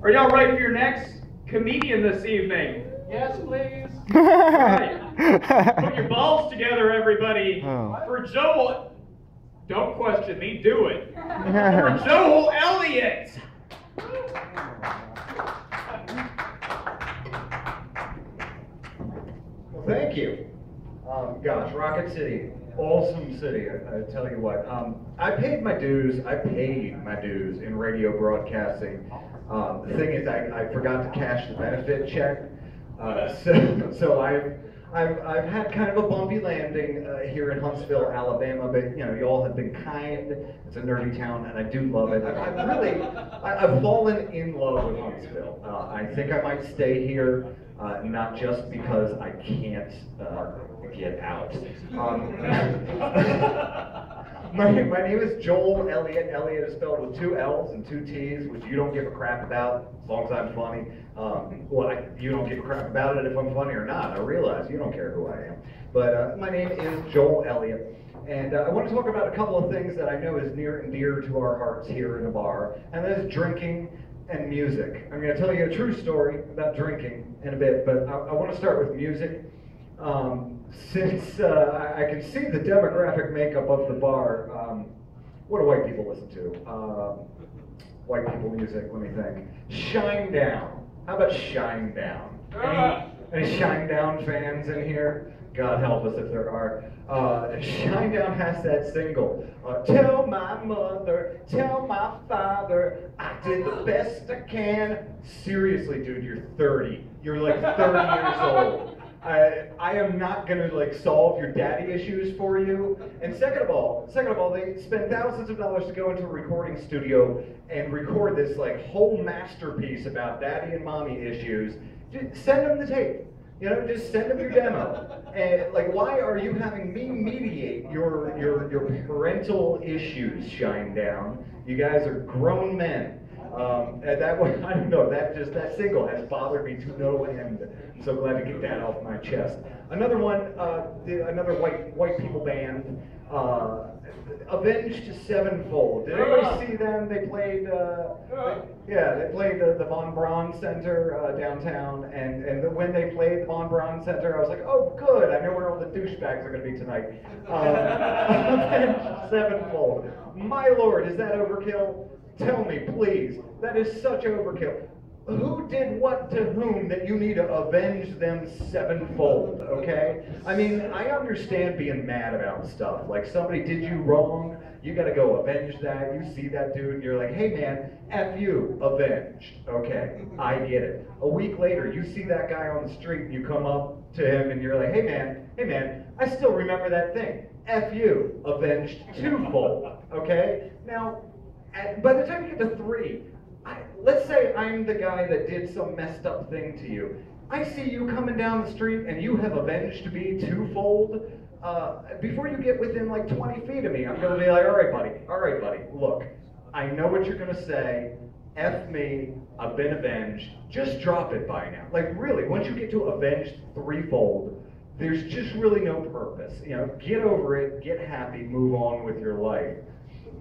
Are y'all ready for your next comedian this evening? Yes, please. All right. Put your balls together, everybody. Oh. For Joel, don't question me, do it. For Joel Elliott. Well, thank you. Gosh, Rocket City, awesome city. I tell you what. I paid my dues in radio broadcasting. The thing is, I forgot to cash the benefit check. So I've had kind of a bumpy landing here in Huntsville, Alabama, but you know, y'all have been kind. It's a nerdy town, and I do love it. I've fallen in love with Huntsville. I think I might stay here, not just because I can't get out. My name is Joel Elliott. Elliott is spelled with 2 L's and 2 T's, which you don't give a crap about as long as I'm funny. You don't give a crap about it if I'm funny or not. I realize you don't care who I am. But my name is Joel Elliott, and I want to talk about a couple of things that I know is near and dear to our hearts here in the bar, and that is drinking and music. I'm going to tell you a true story about drinking in a bit, but I want to start with music. Since I can see the demographic makeup of the bar, what do white people listen to? White people music, let me think. Shinedown. How about Shinedown? Any Shinedown fans in here? God help us if there are. Shinedown has that single, tell my mother, tell my father, I did the best I can. Seriously, dude, you're 30. You're like 30 years old. I am not gonna like solve your daddy issues for you. And second of all, they spend thousands of dollars to go into a recording studio and record this like whole masterpiece about daddy and mommy issues. Just send them the tape. You know, just send them your demo. And like, why are you having me mediate your parental issues, Shinedown? You guys are grown men. And that one, I don't know, that single has bothered me to no end. I'm so glad to get that off my chest. Another one, another white people band, Avenged Sevenfold. Did anybody see them? They played, they played the Von Braun Center downtown, and when they played the Von Braun Center, I was like, oh good, I know where all the douchebags are going to be tonight. Avenged Sevenfold. My lord, is that overkill? Tell me, please. That is such overkill. Who did what to whom that you need to avenge them sevenfold, okay? I mean, I understand being mad about stuff. Like, somebody did you wrong, you gotta go avenge that. You see that dude, and you're like, hey man, F you, avenged. Okay, I get it. A week later, you see that guy on the street, and you come up to him, and you're like, hey man, I still remember that thing. F you, avenged twofold, okay? Now, by the time you get to 3, let's say I'm the guy that did some messed up thing to you. I see you coming down the street and you have avenged me twofold. Before you get within like 20 feet of me, I'm going to be like, all right, buddy, look, I know what you're going to say. F me, I've been avenged. Just drop it by now. Like really, once you get to avenged threefold, there's just really no purpose. You know, get over it, get happy, move on with your life.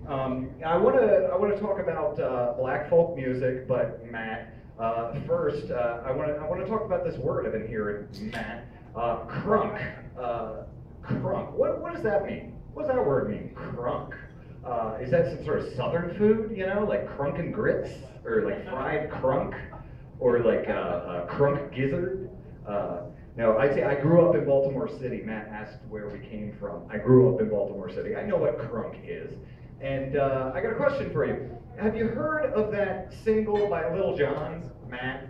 I want to talk about black folk music, but Matt, first I want to talk about this word I've been hearing, Matt, crunk. Crunk. What does that mean? What does that word mean? Crunk. Is that some sort of southern food? You know, like crunk and grits, or like fried crunk, or like crunk gizzard? No, I grew up in Baltimore City. Matt asked where we came from. I grew up in Baltimore City. I know what crunk is. And I got a question for you. Have you heard of that single by Lil Jon, Matt?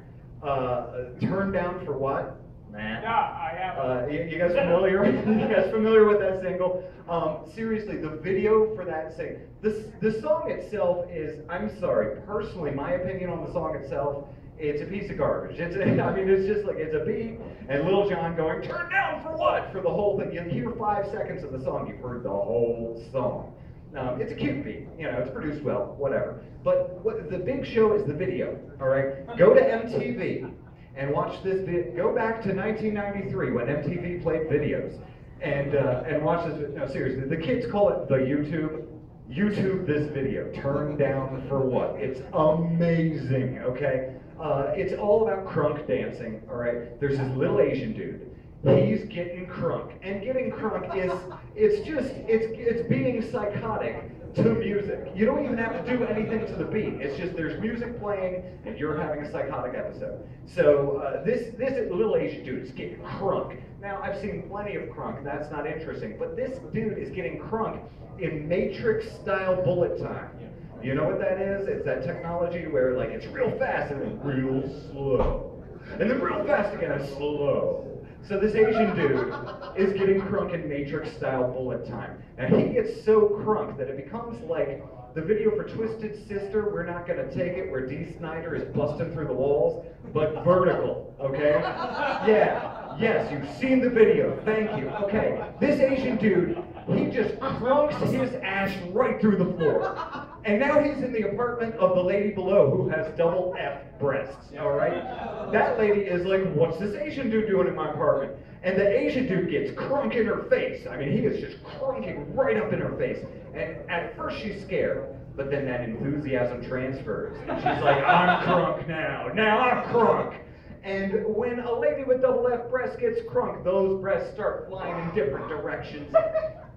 Turned Down for What? Matt? Yeah, I have. You guys familiar? You guys familiar with that single? Seriously, the video for that single. The song itself is, I'm sorry, personally, my opinion on the song itself, it's a piece of garbage. It's just like, it's a beat, and Lil Jon going, turn down for what? For the whole thing. You hear 5 seconds of the song, you've heard the whole song. It's a cute beat, you know, it's produced well, whatever. But what the big show is the video, all right? Go to MTV and watch this video. Go back to 1993 when MTV played videos and watch this. No, seriously, the kids call it the YouTube. YouTube this video. Turn down for what? It's amazing, okay? It's all about crunk dancing, all right? There's this little Asian dude. He's getting crunk, and getting crunk is, it's being psychotic to music. You don't even have to do anything to the beat. It's just there's music playing, and you're having a psychotic episode. So this little Asian dude is getting crunk. Now, I've seen plenty of crunk. That's not interesting. But this dude is getting crunk in Matrix-style bullet time. You know what that is? It's that technology where, like, it's real fast and then real slow. And then real fast again and slow. So this Asian dude is getting crunk in Matrix-style bullet time. And he gets so crunk that it becomes like the video for Twisted Sister, We're Not Gonna Take It, where Dee Snider is busting through the walls, but vertical, okay? Yeah, yes, you've seen the video, thank you. Okay, this Asian dude, he just crunks his ass right through the floor. And now he's in the apartment of the lady below who has double F breasts, all right? That lady is like, what's this Asian dude doing in my apartment? And the Asian dude gets crunk in her face. I mean, he is just crunking right up in her face. And at first she's scared, but then that enthusiasm transfers. And she's like, I'm crunk now. Now I'm crunk. And when a lady with double F breasts gets crunk, those breasts start flying in different directions.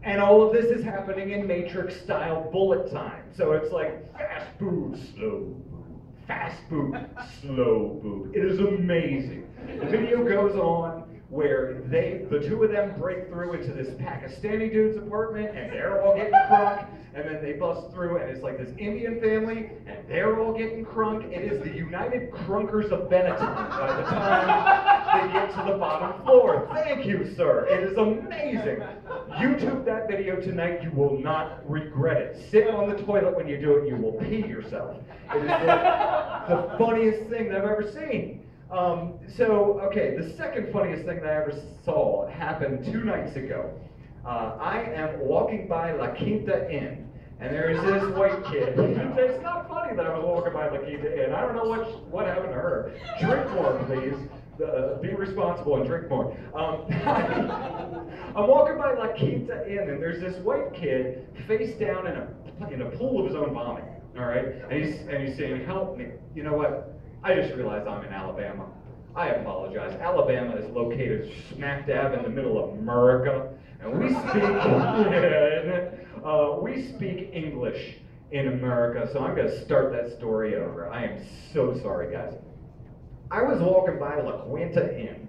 And all of this is happening in Matrix-style bullet time. So it's like fast boob, slow boob, fast boob, slow boob. It is amazing. The video goes on where the two of them break through into this Pakistani dude's apartment, and they're all getting crunk, and then they bust through, and it's like this Indian family, and they're all getting crunk. It is the United Crunkers of Benetton by the time they get to the bottom floor. Thank you, sir. It is amazing. YouTube that video tonight. You will not regret it. Sit on the toilet when you do it. You will pee yourself. It is the funniest thing that I've ever seen. Okay, the second funniest thing that I ever saw happened 2 nights ago. I am walking by La Quinta Inn, and there is this white kid. It's not funny that I was walking by La Quinta Inn. I don't know what happened to her. Drink more, please. Be responsible and drink more. I'm walking by La Quinta Inn, and there's this white kid face down in a pool of his own vomit. All right, and he's saying, "Help me." You know what? I just realized I'm in Alabama. I apologize. Alabama is located smack dab in the middle of America, and we speak English in America. So I'm going to start that story over. I am so sorry, guys. I was walking by La Quinta Inn,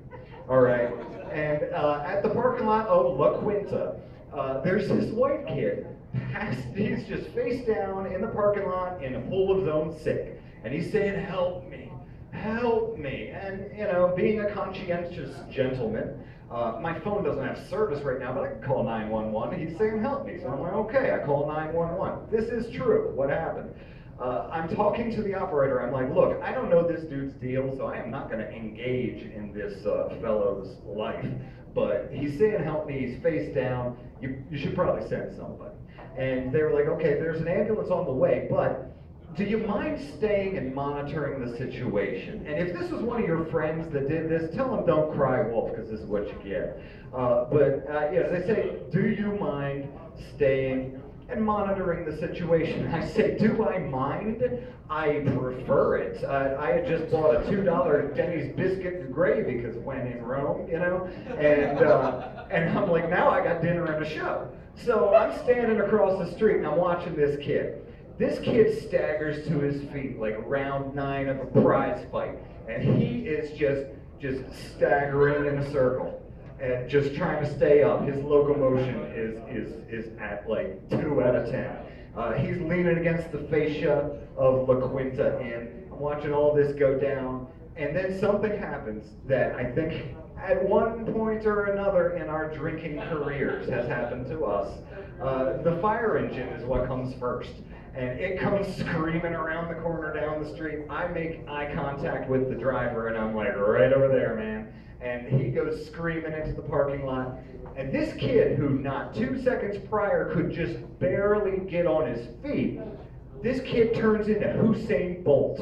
all right, and at the parking lot of La Quinta, there's this white kid. He's just face down in the parking lot in a pool of his own sick, and he's saying, "Help me, help me." And you know, being a conscientious gentleman, my phone doesn't have service right now, but I can call 911. He's saying, "Help me," so I'm like, okay, I call 911. This is true. What happened? I'm talking to the operator. I'm like, look, I don't know this dude's deal, so I am not going to engage in this fellow's life. But he's saying, "Help me." He's face down. You should probably send somebody. And they were like, okay, there's an ambulance on the way, but do you mind staying and monitoring the situation? And if this was one of your friends that did this, tell them don't cry wolf, because this is what you get. Yeah, they say, do you mind staying and monitoring the situation? I say, do I mind? I prefer it. I had just bought a $2 Denny's biscuit and gravy because when in Rome, you know, and I'm like, now I got dinner and a show. So I'm standing across the street and I'm watching this kid. This kid staggers to his feet like round 9 of a prize fight, and he is just staggering in a circle and just trying to stay up. His locomotion is at like 2 out of 10. He's leaning against the fascia of La Quinta Inn. I'm watching all this go down, and then something happens that I think at one point or another in our drinking careers has happened to us. The fire engine is what comes first. And it comes screaming around the corner down the street. I make eye contact with the driver, and I'm like, right over there, man. And he goes screaming into the parking lot. And this kid, who not 2 seconds prior could just barely get on his feet, this kid turns into Usain Bolt.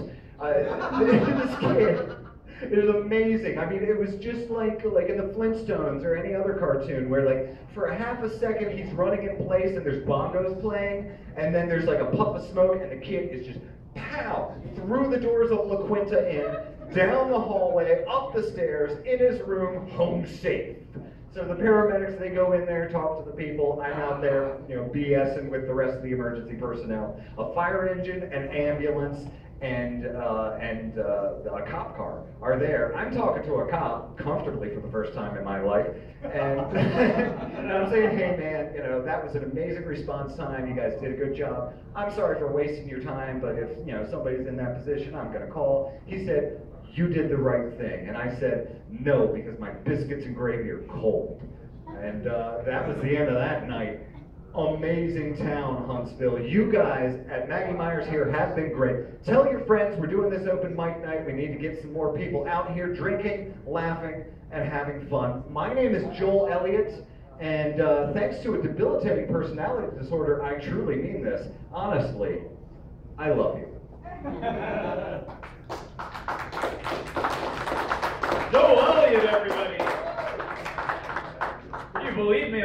It was amazing. I mean, it was just like in the Flintstones or any other cartoon where like for a half a second he's running in place and there's bongos playing, and then there's like a puff of smoke and the kid is just pow through the doors of La Quinta in, down the hallway, up the stairs, in his room, home safe. So the paramedics, they go in there, talk to the people. I'm out there, BSing with the rest of the emergency personnel. A fire engine, an ambulance, and a cop car are there. I'm talking to a cop comfortably for the first time in my life, and, and I'm saying, hey man, that was an amazing response time. You guys did a good job. I'm sorry for wasting your time, but if somebody's in that position, I'm gonna call. He said, you did the right thing, and I said no because my biscuits and gravy are cold, and that was the end of that night. Amazing town, Huntsville. You guys at Maggie Myers here have been great. Tell your friends we're doing this open mic night. We need to get some more people out here drinking, laughing, and having fun. My name is Joel Elliott, and thanks to a debilitating personality disorder, I truly mean this. Honestly, I love you. Joel Elliott, everybody. Can you believe me?